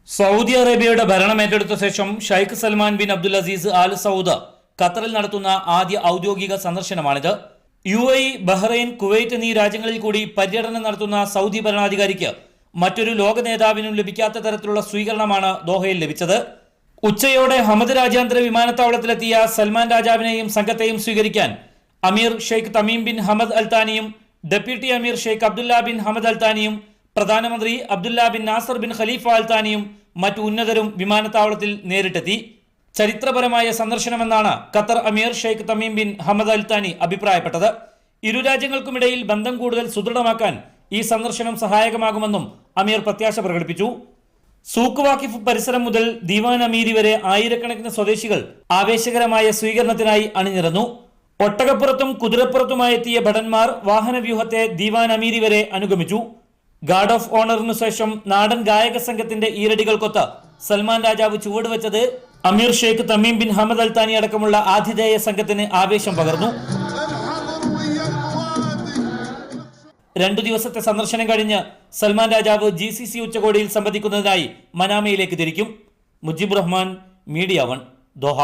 Saudi അറേബ്യയുടെ ഭരണം ഏറ്റെടുത്ത ശേഷം Sheikh Salman bin Abdul Azeez all Saud ഖത്തറിൽ നടത്തുന്ന ആദ്യ ഔദ്യോഗിക സന്ദർശനമാണിത്. UAE, ബഹ്റൈൻ, കുവൈറ്റ് എന്നീ രാജ്യങ്ങളിൽ കൂടി പര്യടനം നടത്തുന്ന സൗദി ഭരണാധികാരിക്ക് മറ്റൊരു ലോക നേതാവിനും ലഭിക്കാത്ത തരത്തിലുള്ള സ്വീകരണമാണ് ദോഹയിൽ ലഭിച്ചത്. ഉച്ചയോടെ ഹമദ് രാജ്യാന്തര വിമാനത്താവളത്തിലെത്തിയ സൽമാൻ രാജാവിനെയും സംഘത്തെയും സ്വീകരിക്കാൻ Emir Sheikh Tamim bin Hamad Al താനിയും deputy Emir Sheikh Abdullah bin Hamad Al താനിയും പ്രധാനമന്ത്രി Abdullah bin Nasser bin Khalifa Al താനിയും മറ്റു ഉന്നതരും വിമാനത്താവളത്തിൽ നേരിട്ടെത്തി. ചരിത്രപരമായ സന്ദർശനമെന്നാണ് Qatar Emir Sheikh Tamim bin Hamad Al Thani അഭിപ്രായപ്പെട്ടത്. ഇരു രാജ്യങ്ങൾക്കുമിടയിൽ ബന്ധം കൂടുതൽ സുദൃഢമാക്കാൻ ഈ സന്ദർശനം സഹായകമാകുമെന്നും അമീർ പ്രത്യാശ പ്രകടിപ്പിച്ചു. സൂക്ക് വാക്കിഫ് പരിസരം മുതൽ ദിവാൻ അമീരി വരെ ആയിരക്കണക്കിന് സ്വദേശികൾ ആവേശകരമായ സ്വീകരണത്തിനായി അണിനിരന്നു. ഒട്ടകപ്പുറത്തും കുതിരപ്പുറത്തുമായെത്തിയ ഭടന്മാർ വാഹനവ്യൂഹത്തെ ദിവാൻ അമീരി വരെ അനുഗമിച്ചു. ഗാർഡ് ഓഫ് ഓണറിനു ശേഷം നാടൻ ഗായക സംഘത്തിന്റെ ഈരടികൾക്കൊത്ത് സൽമാൻ രാജാവ് ചുവടുവെച്ചത് അമീർ Sheikh Tamim bin Hamad Al താനി അടക്കമുള്ള ആതിഥേയ സംഘത്തിന് ആവേശം പകർന്നു. 2 ദിവസത്തെ സന്ദർശനം കഴിഞ്ഞ് സൽമാൻ രാജാവ് GCC ഉച്ചകോടിയിൽ സംബന്ധിക്കുന്നതിനായി മനാമയിലേക്ക് തിരിക്കും. Mujeeb Rahman, media 1, Doha.